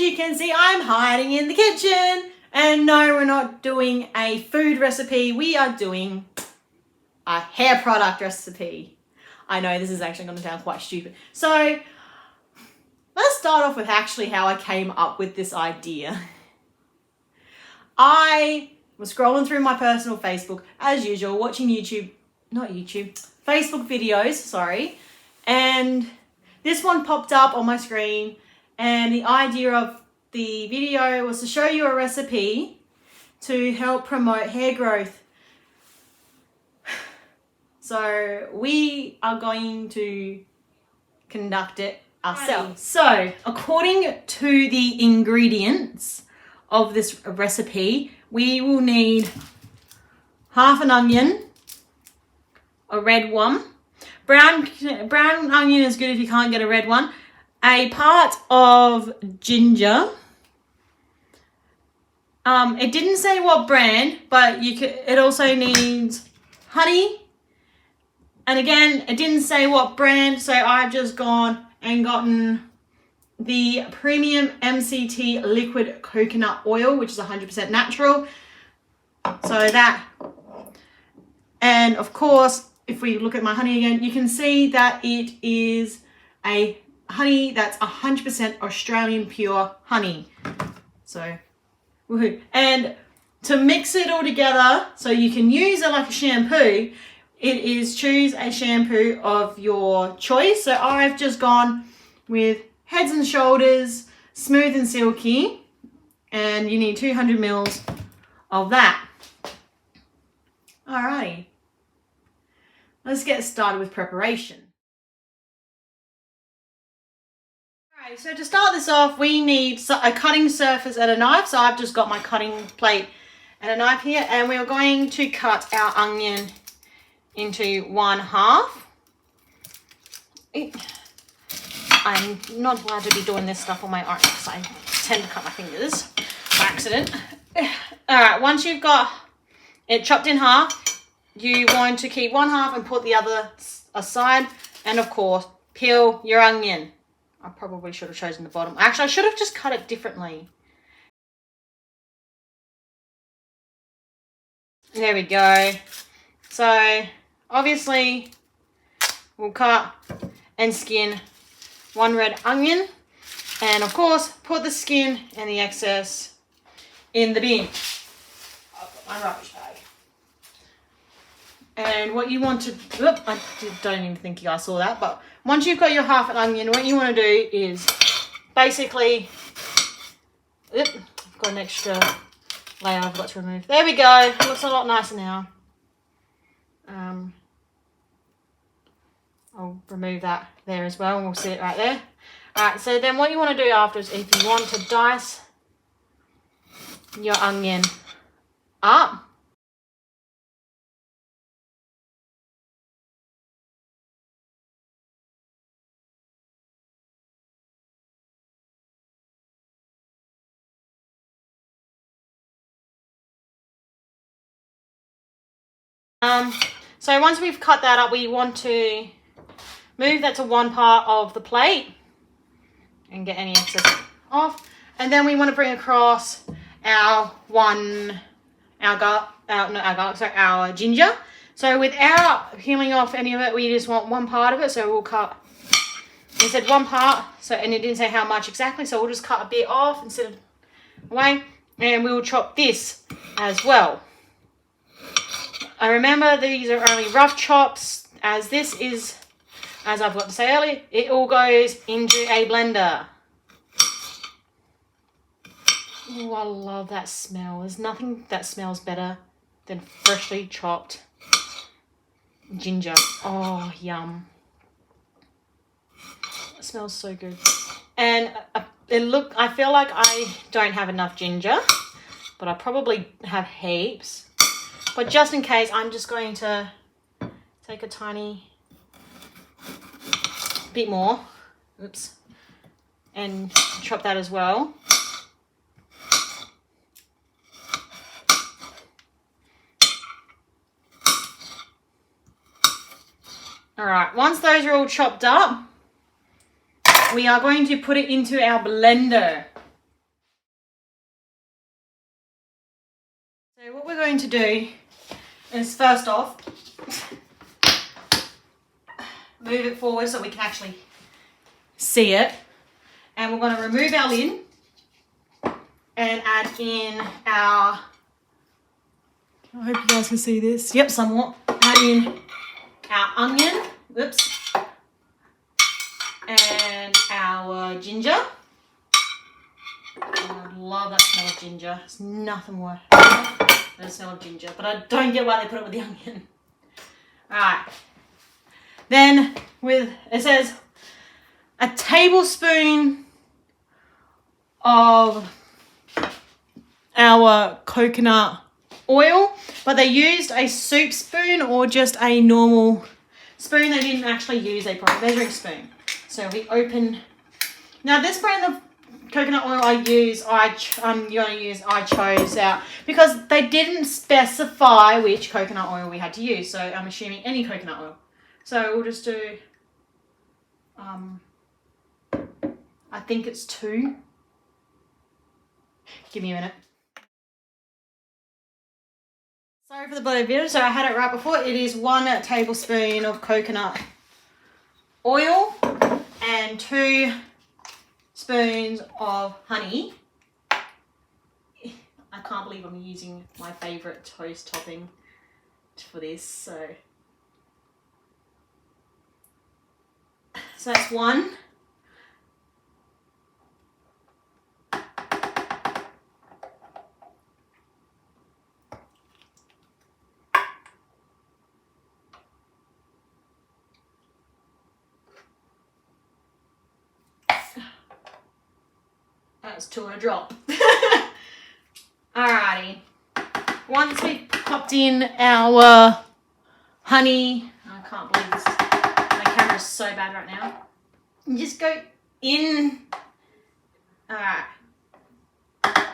you can see, I'm hiding in the kitchen. And no, we're not doing a food recipe. We are doing a hair product recipe. I know this is actually going to sound quite stupid. So let's start off with actually how I came up with this idea. I was scrolling through my personal Facebook as usual, watching Facebook videos, sorry. And this one popped up on my screen, and the idea of the video was to show you a recipe to help promote hair growth. So we are going to conduct it ourselves. So according to the ingredients of this recipe, we will need half an onion, a red one. Brown onion is good if you can't get a red one. A part of ginger. It didn't say what brand, but it also needs honey. And again, it didn't say what brand, so I've just gone and gotten the premium MCT liquid coconut oil, which is 100% natural. So that, and of course, if we look at my honey again, you can see that it is a honey that's 100% Australian pure honey. So, woohoo. And to mix it all together so you can use it like a shampoo, it is choose a shampoo of your choice. So I've just gone with Heads and Shoulders Smooth and Silky, and you need 200 mils of that. Alrighty, let's get started with preparation. Alright, so to start this off, we need a cutting surface and a knife. So I've just got my cutting plate and a knife here, and we're going to cut our onion into 1/2. I'm not allowed to be doing this stuff on my own because I tend to cut my fingers by accident. Alright, once you've got it chopped in half, you want to keep 1/2 and put the other aside. And of course, peel your onion. I probably should have chosen the bottom. Actually, I should have just cut it differently. There we go. So, obviously, we'll cut and skin one red onion. And of course, put the skin and the excess in the bin. I've got my rubbish bag. And what you want to, I don't even think you guys saw that, but once you've got your half an onion, what you want to do is basically, I've got an extra layer I've got to remove. There we go, it looks a lot nicer now. I'll remove that there as well, and we'll see it right there. Alright, so then what you want to do after is, if you want to dice your onion up, so once we've cut that up, we want to move that to one part of the plate and get any excess off. And then we want to bring across our ginger. So without peeling off any of it, we just want one part of it. So we'll cut, it said one part, so, and it didn't say how much exactly, so we'll just cut a bit off instead of away, and we will chop this as well. I remember these are only rough chops, as this is, as I've got to say earlier, it all goes into a blender. Oh, I love that smell. There's nothing that smells better than freshly chopped ginger. Oh, yum. It smells so good. And I feel like I don't have enough ginger, but I probably have heaps. But just in case, I'm just going to take a tiny bit more, oops, and chop that as well. All right, once those are all chopped up, we are going to put it into our blender. So what we're going to do is first off, move it forward so we can actually see it. And we're going to remove our lid and add in our, I hope you guys can see this. Yep, somewhat. Add in our onion, whoops, and our ginger. Oh, I love that smell of ginger. It's nothing worse than the smell of ginger, but I don't get why they put it with the onion. Alright. Then it says a tablespoon of our coconut oil, but they used a soup spoon or just a normal spoon. They didn't actually use a proper measuring spoon. So we open. Now this brand of coconut oil I chose out because they didn't specify which coconut oil we had to use. So I'm assuming any coconut oil. So we'll just do, I think it's 2. Give me a minute. Sorry for the blurry video. So I had it right before. It is 1 tablespoon of coconut oil and 2 spoons of honey. I can't believe I'm using my favourite toast topping for this. So that's 1. That's 2 a drop. Alrighty. Once we've popped in our honey, I can't believe this. My camera's so bad right now. You just go in. Alright. How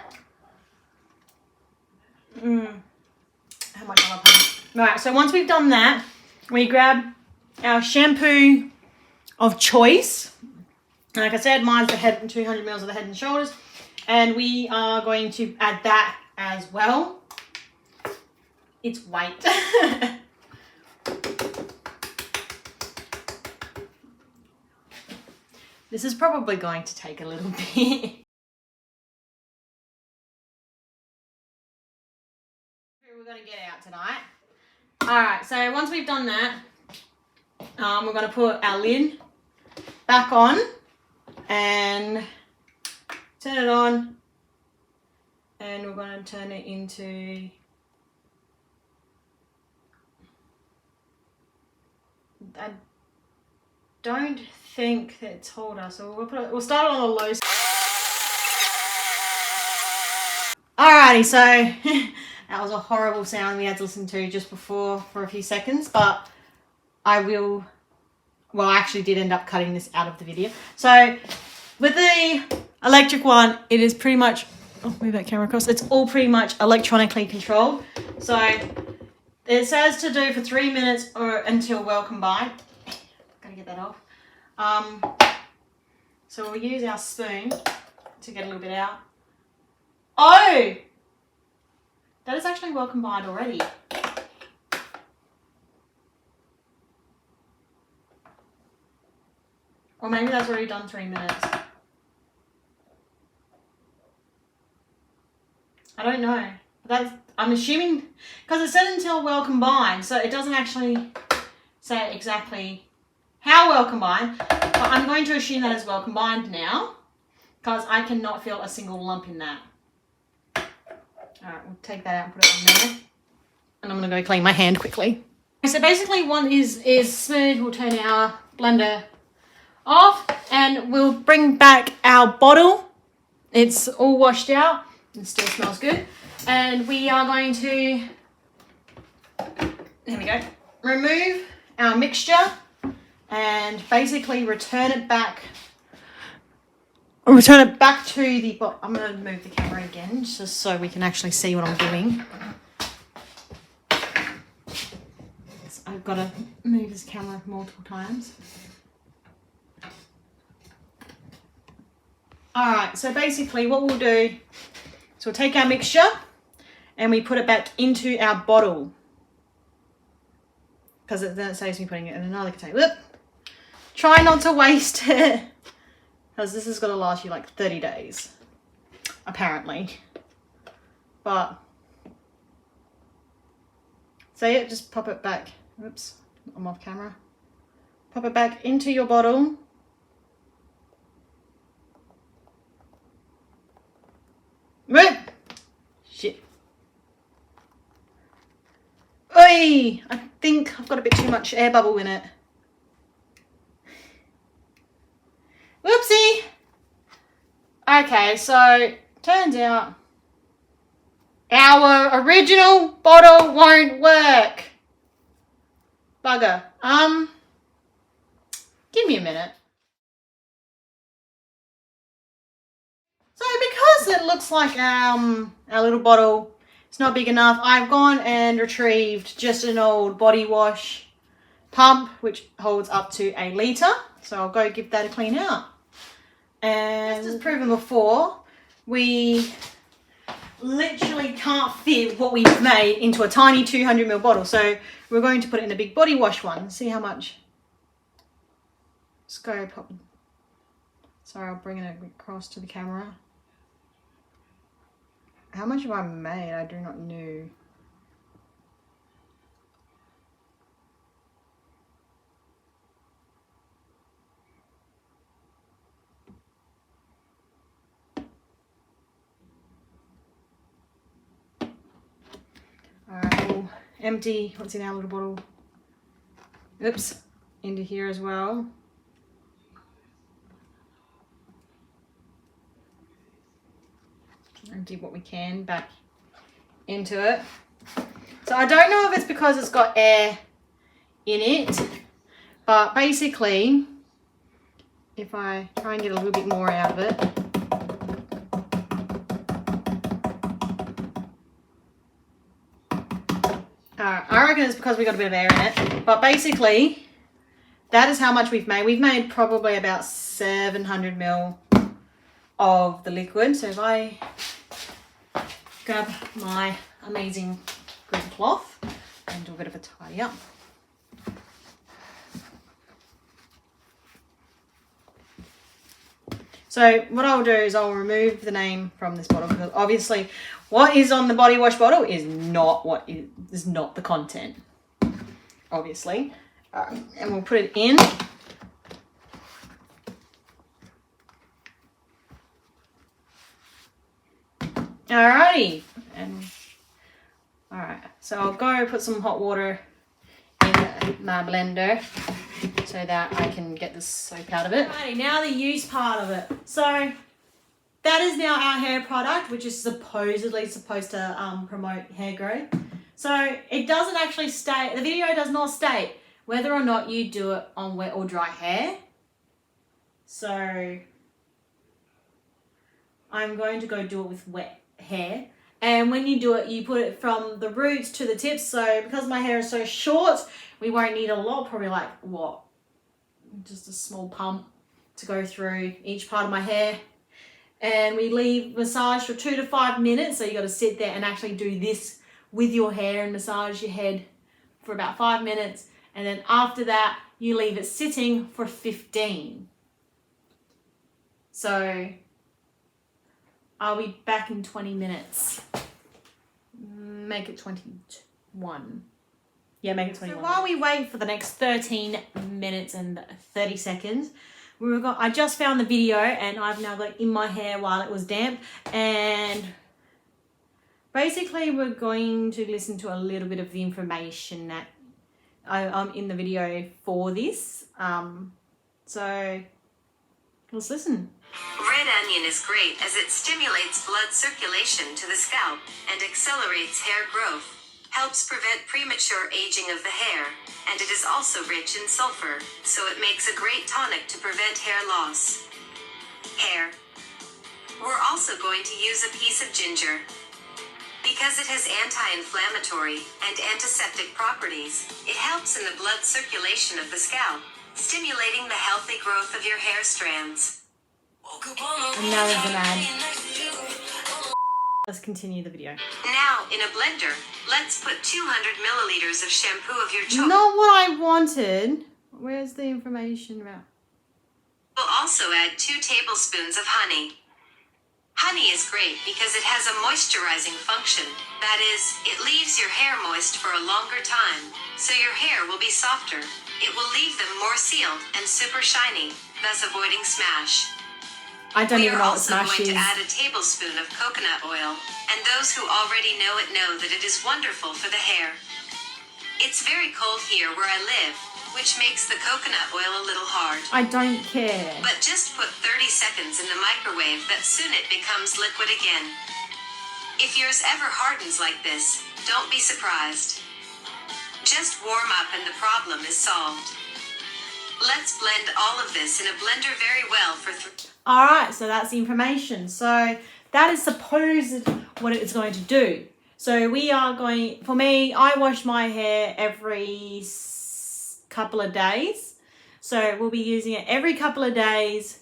much am I putting? Alright, so once we've done that, we grab our shampoo of choice. Like I said, mine's the head and 200 mils of the Head and Shoulders. And we are going to add that as well. It's white. This is probably going to take a little bit. We're going to get out tonight. Alright, so once we've done that, we're going to put our lid back on and turn it on, and we're going to turn it into I don't think it's holder, so we'll start it on a low. Alrighty, so that was a horrible sound we had to listen to just before for a few seconds, but I actually did end up cutting this out of the video. So with the electric one, it is pretty much, move that camera across, it's all pretty much electronically controlled. So it says to do for 3 minutes or until well combined. Gotta get that off. So we'll use our spoon to get a little bit out. Oh! That is actually well combined already. Or maybe that's already done 3 minutes. I don't know. I'm assuming, because it said until well combined, so it doesn't actually say exactly how well combined, but I'm going to assume that it's well combined now, because I cannot feel a single lump in that. Alright, we'll take that out and put it on there. And I'm going to go clean my hand quickly. So basically one is smooth. We'll turn our blender off and we'll bring back our bottle. It's all washed out. It still smells good. And we are going to, there we go, remove our mixture and basically return it back to the bottle. I'm going to move the camera again just so we can actually see what I'm doing. So I've got to move this camera multiple times. Alright, so basically what we'll do is we'll take our mixture and we put it back into our bottle. Because then it saves me putting it in another container. Whoop. Try not to waste it. Because this is going to last you like 30 days. Apparently. But. See it? Just pop it back. Oops. I'm off camera. Pop it back into your bottle. Whoop. Shit. Oi! I think I've got a bit too much air bubble in it. Whoopsie! Okay, so turns out our original bottle won't work. Bugger. Give me a minute. So because it looks like our little bottle, it's not big enough, I've gone and retrieved just an old body wash pump which holds up to 1 litre. So I'll go give that a clean out. And as proven before, we literally can't fit what we've made into a tiny 200ml bottle. So we're going to put it in a big body wash one. See how much. Let's go pop. Sorry, I'll bring it across to the camera. How much have I made? I do not know. Alright, we'll empty what's in our little bottle. Oops, into here as well. Empty what we can back into it. So I don't know if it's because it's got air in it, but basically if I try and get a little bit more out of it, I reckon it's because we got a bit of air in it, but basically that is how much we've made. We've made probably about 700ml of the liquid. So if I grab my amazing green cloth and do a bit of a tidy up. So what I'll do is I'll remove the name from this bottle, because obviously what is on the body wash bottle is not the content, obviously. And we'll put it in. Alrighty, and alright, so I'll go put some hot water in my blender so that I can get the soap out of it. Alrighty, now the use part of it. So that is now our hair product, which is supposedly supposed to promote hair growth. So it doesn't actually state, the video does not state whether or not you do it on wet or dry hair. So I'm going to go do it with wet hair, and when you do it, you put it from the roots to the tips. So because my hair is so short, we won't need a lot, probably like what, just a small pump to go through each part of my hair. And we leave massage for 2 to 5 minutes. So you got to sit there and actually do this with your hair and massage your head for about 5 minutes, and then after that you leave it sitting for 15. So I'll be back in 20 minutes. Make it 21. Yeah, make it 21. So while we wait for the next 13 minutes and 30 seconds, I just found the video, and I've now got it in my hair while it was damp. And basically we're going to listen to a little bit of the information that I'm in the video for this. So let's listen. Red onion is great as it stimulates blood circulation to the scalp and accelerates hair growth, helps prevent premature aging of the hair, and it is also rich in sulfur, so it makes a great tonic to prevent hair loss. Hair. We're also going to use a piece of ginger. Because it has anti-inflammatory and antiseptic properties, it helps in the blood circulation of the scalp, stimulating the healthy growth of your hair strands. And now there's an ad. Let's continue the video. Now, in a blender, let's put 200 milliliters of shampoo of your choice. Not what I wanted. Where's the information about? We'll also add 2 tablespoons of honey. Honey is great because it has a moisturizing function. That is, it leaves your hair moist for a longer time, so your hair will be softer. It will leave them more sealed and super shiny, thus avoiding smash. I don't even know what We are also Smash going is. to add a tablespoon of coconut oil, and those who already know it know that it is wonderful for the hair. It's very cold here where I live, which makes the coconut oil a little hard. I don't care. But just put 30 seconds in the microwave, that soon it becomes liquid again. If yours ever hardens like this, don't be surprised. Just warm up and the problem is solved. Let's blend all of this in a blender very well for All right, so that's the information. So that is supposed what it's going to do. So we are going, for me, I wash my hair every couple of days. So we'll be using it every couple of days.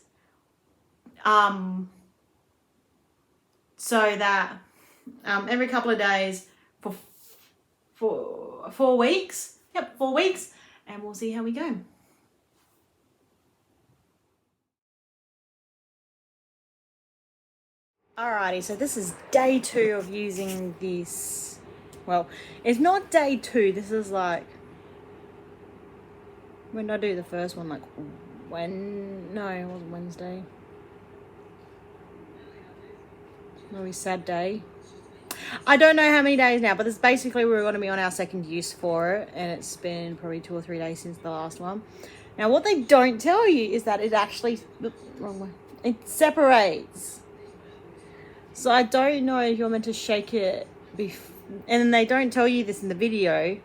So that every couple of days for 4 weeks. Yep, 4 weeks. And we'll see how we go. Alrighty, so this is day 2 of using this. Well, it's not day 2. This is like, when did I do the first one? Like no, it wasn't Wednesday. Maybe Saturday. I don't know how many days now, but this basically we're going to be on our second use for it, and it's been probably 2 or 3 days since the last one. Now, what they don't tell you is that it actually, wrong way, it separates. So I don't know if you're meant to shake it and they don't tell you this in the video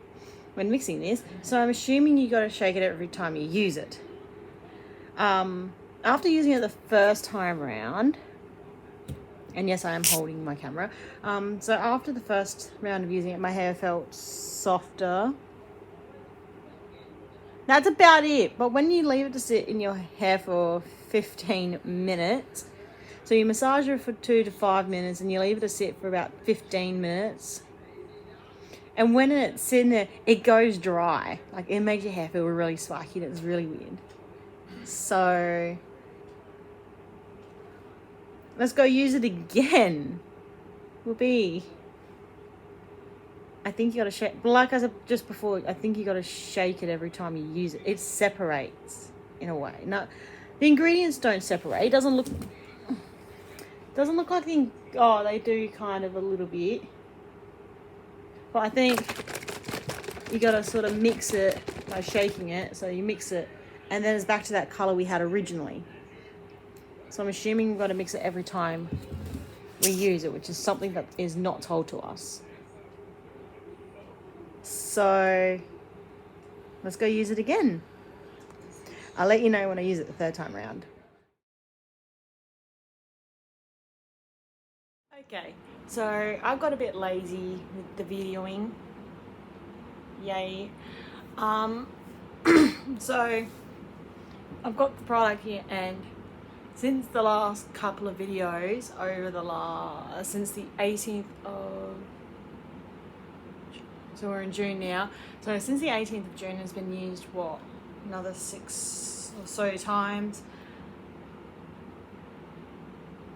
when mixing this. So I'm assuming you got to shake it every time you use it. After using it the first time round, and yes, I am holding my camera. So after the first round of using it, my hair felt softer. That's about it. But when you leave it to sit in your hair for 15 minutes, so you massage it for 2 to 5 minutes and you leave it to sit for about 15 minutes. And when it's in there, it goes dry. Like, it makes your hair feel really spiky and it's really weird. So let's go use it again. I think you gotta shake, like I said just before, I think you gotta shake it every time you use it. It separates in a way. No, the ingredients don't separate. It doesn't look like they do kind of a little bit. But I think you gotta sort of mix it by shaking it. So you mix it and then it's back to that color we had originally. So I'm assuming we've got to mix it every time we use it, which is something that is not told to us. So let's go use it again. I'll let you know when I use it the third time round. Okay, so I got a bit lazy with the videoing. Yay. So I've got the product here, and since the last couple of videos since the 18th of, so we're in June now, so since the 18th of June has been used another 6 or so times.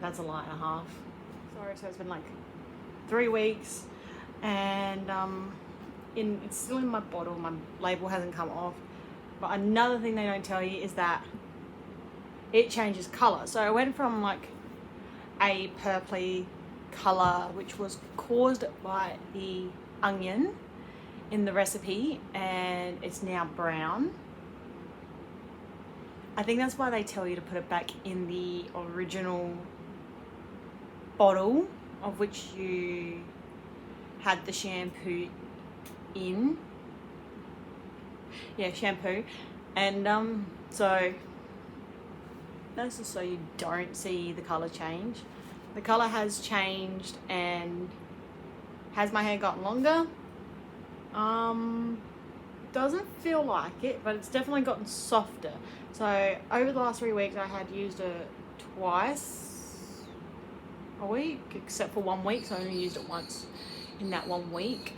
That's a light and a half. Sorry, so it's been like 3 weeks, and it's still in my bottle. My label hasn't come off. But another thing they don't tell you is that it changes color. So I went from like a purpley color, which was caused by the onion in the recipe, and it's now brown. I think that's why they tell you to put it back in the original bottle of which you had the shampoo in. Yeah, shampoo. And so that's just so you don't see the color change. The color has changed. And has my hair gotten longer? Doesn't feel like it, but it's definitely gotten softer. So over the last 3 weeks I had used it twice. a week, except for 1 week, so I only used it once in that 1 week.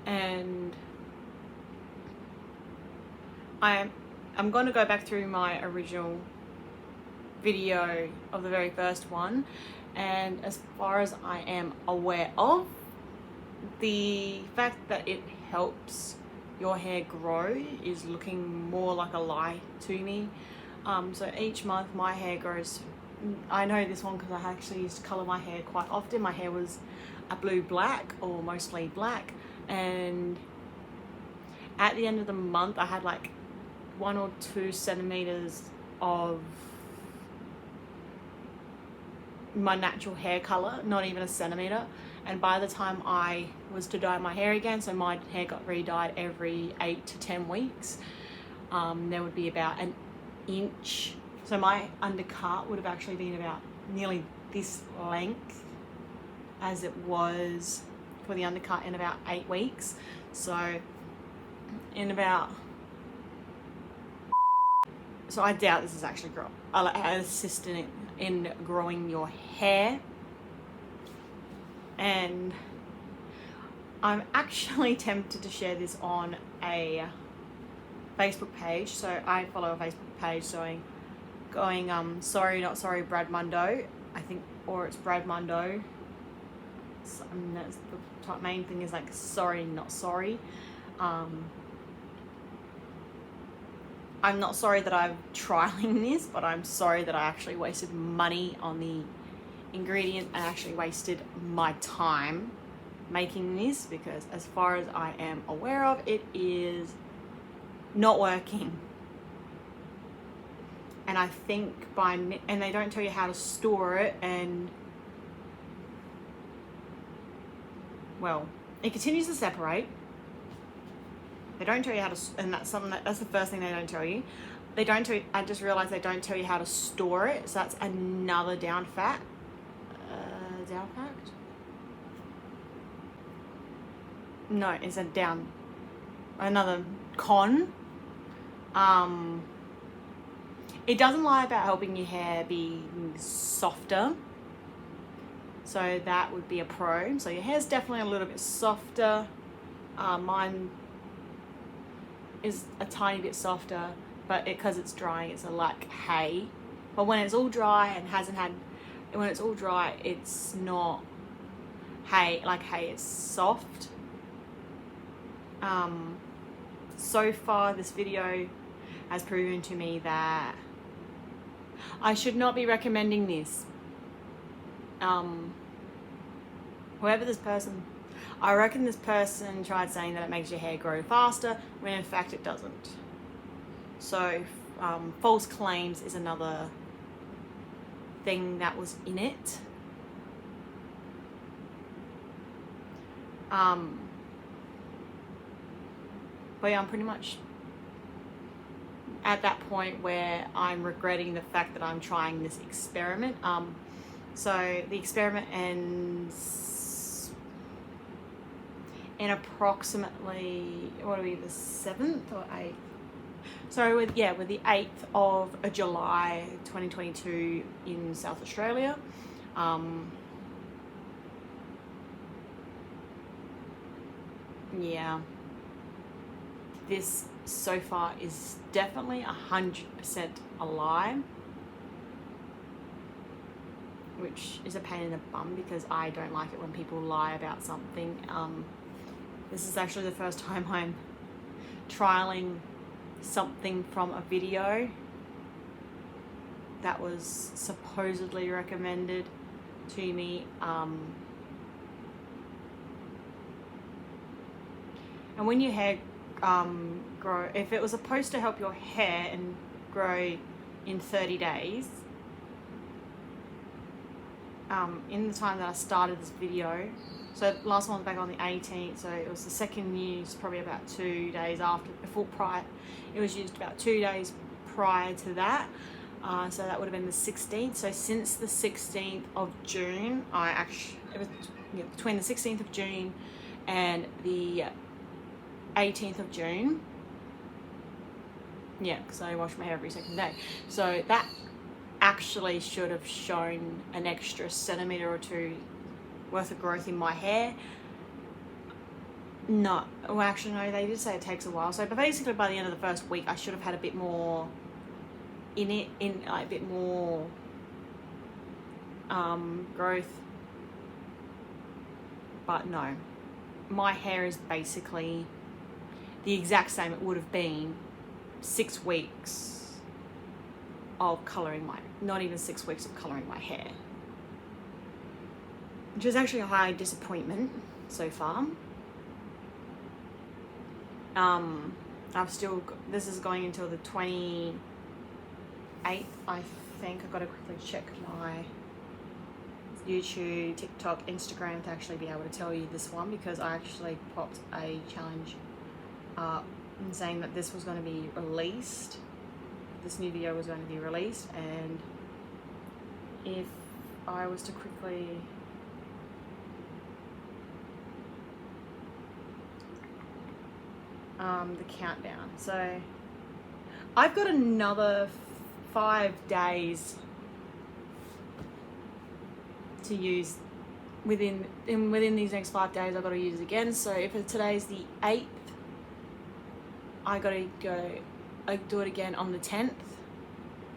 And I'm going to go back through my original video of the very first one, and as far as I am aware of, the fact that it helps your hair grow is looking more like a lie to me. So each month my hair grows. I know this one because I actually used to colour my hair quite often. My hair was a blue-black or mostly black, and at the end of the month I had like 1 or 2 centimeters of my natural hair color, not even a centimeter. And by the time I was to dye my hair again, so my hair got re-dyed every 8 to 10 weeks, there would be about an inch. So my undercut would have actually been about nearly this length as it was for the undercut in about 8 weeks. So so I doubt this is actually assistant in growing your hair. And I'm actually tempted to share this on a Facebook page. So I follow a Facebook page going sorry not sorry Brad Mundo, I think, or it's Brad Mundo. So, that's the main thing is like sorry not sorry. I'm not sorry that I'm trialing this, but I'm sorry that I actually wasted money on the ingredient and actually wasted my time making this, because as far as I am aware of, it is not working. And I think and they don't tell you how to store it, and well, it continues to separate. They don't tell you how to, and that's the first thing they don't tell you. They don't tell you, I just realized they don't tell you how to store it, so that's another down fact. No, it's another con. It doesn't lie about helping your hair be softer, so that would be a pro. So your hair's definitely a little bit softer. Mine is a tiny bit softer, but because it's drying, it's like hay. But when it's all dry and when it's all dry, it's not hay, like hay, it's soft. So far this video has proven to me that I should not be recommending this. Whoever this person, I reckon this person tried saying that it makes your hair grow faster, when in fact it doesn't. So false claims is another thing that was in it. But yeah, I'm pretty much at that point where I'm regretting the fact that I'm trying this experiment. So the experiment ends in approximately, what are we, the 7th or 8th? So with the 8th of July 2022 in South Australia. Yeah, this so far is definitely 100% a lie, which is a pain in the bum because I don't like it when people lie about something. This is actually the first time I'm trialing something from a video that was supposedly recommended to me. And when your hair grow, if it was supposed to help your hair and grow in 30 days, in the time that I started this video, so last one was back on the 18th, so it was the second use probably about 2 days after, it was used about 2 days prior to that, so that would have been the 16th. So since the 16th of June, between the 16th of June and the 18th of June, yeah, because I wash my hair every second day, so that actually should have shown an extra centimetre or two worth of growth in my hair. No, well actually no, they did say it takes a while. So, but basically by the end of the first week, I should have had a bit more in it, like a bit more growth. But no, my hair is basically the exact same it would have been 6 weeks of colouring not even 6 weeks of colouring my hair. Which is actually a high disappointment so far. This is going until the 28th, I think. I've got to quickly check my YouTube, TikTok, Instagram to actually be able to tell you this one, because I actually popped a challenge up saying that this was going to be released. This new video was going to be released, and if I was to quickly the countdown. So I've got another 5 days to use within these next 5 days. I've got to use it again. So if today's the 8th, I do it again on the 10th,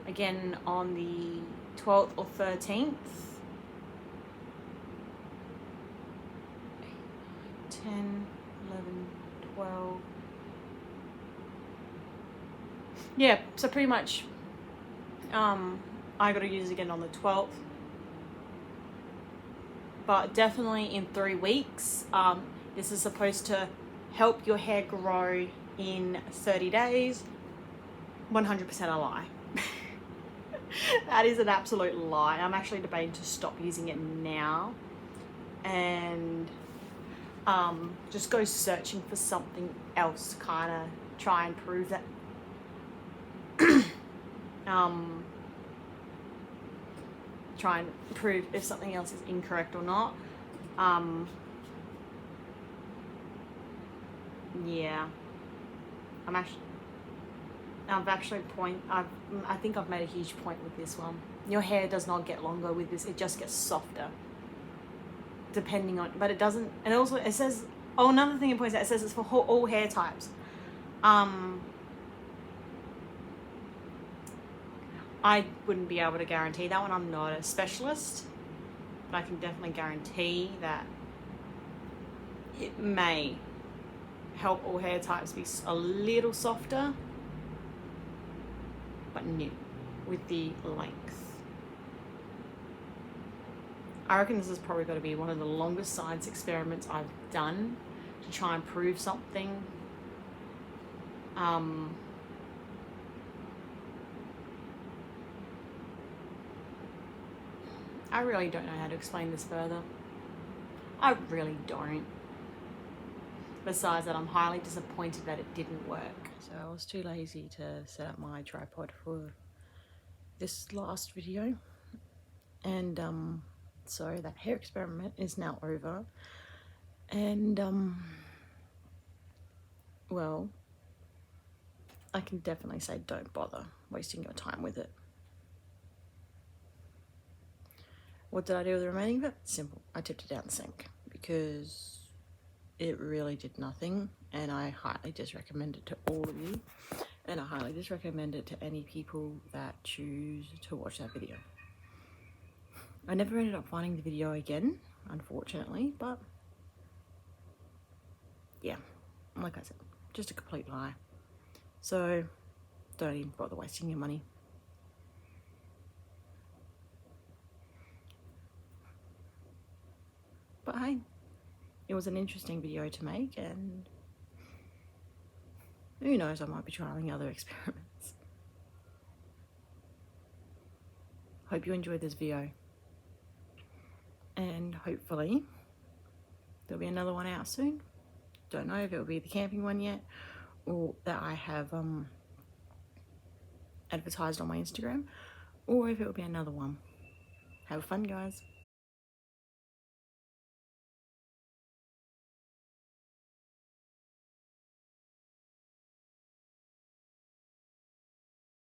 again on the 12th or 13th. 10, 11, 12. Yeah, so pretty much I got to use it again on the 12th. But definitely in 3 weeks. This is supposed to help your hair grow in 30 days. 100% a lie. That is an absolute lie. I'm actually debating to stop using it now and just go searching for something else to kind of try and prove that try and prove if something else is incorrect or not. Yeah, I think I've made a huge point with this one. Your hair does not get longer with this, it just gets softer depending on, but it doesn't. And also it says, oh, another thing it points out, it says it's for all hair types. I wouldn't be able to guarantee that one. I'm not a specialist, but I can definitely guarantee that it may help all hair types be a little softer, but new with the length. I reckon this is probably going to be one of the longest science experiments I've done to try and prove something. I really don't know how to explain this further. I really don't. Besides that, I'm highly disappointed that it didn't work. So I was too lazy to set up my tripod for this last video. And so that hair experiment is now over. And well, I can definitely say don't bother wasting your time with it. What did I do with the remaining of it? Simple. I tipped it down the sink because it really did nothing, and I highly disrecommend it to all of you, and I highly disrecommend it to any people that choose to watch that video. I never ended up finding the video again, unfortunately, but yeah, like I said, just a complete lie. So don't even bother wasting your money. But hey, it was an interesting video to make, and who knows, I might be trialing other experiments. Hope you enjoyed this video, and hopefully there'll be another one out soon. Don't know if it'll be the camping one yet, or that I have advertised on my Instagram, or if it'll be another one. Have fun, guys.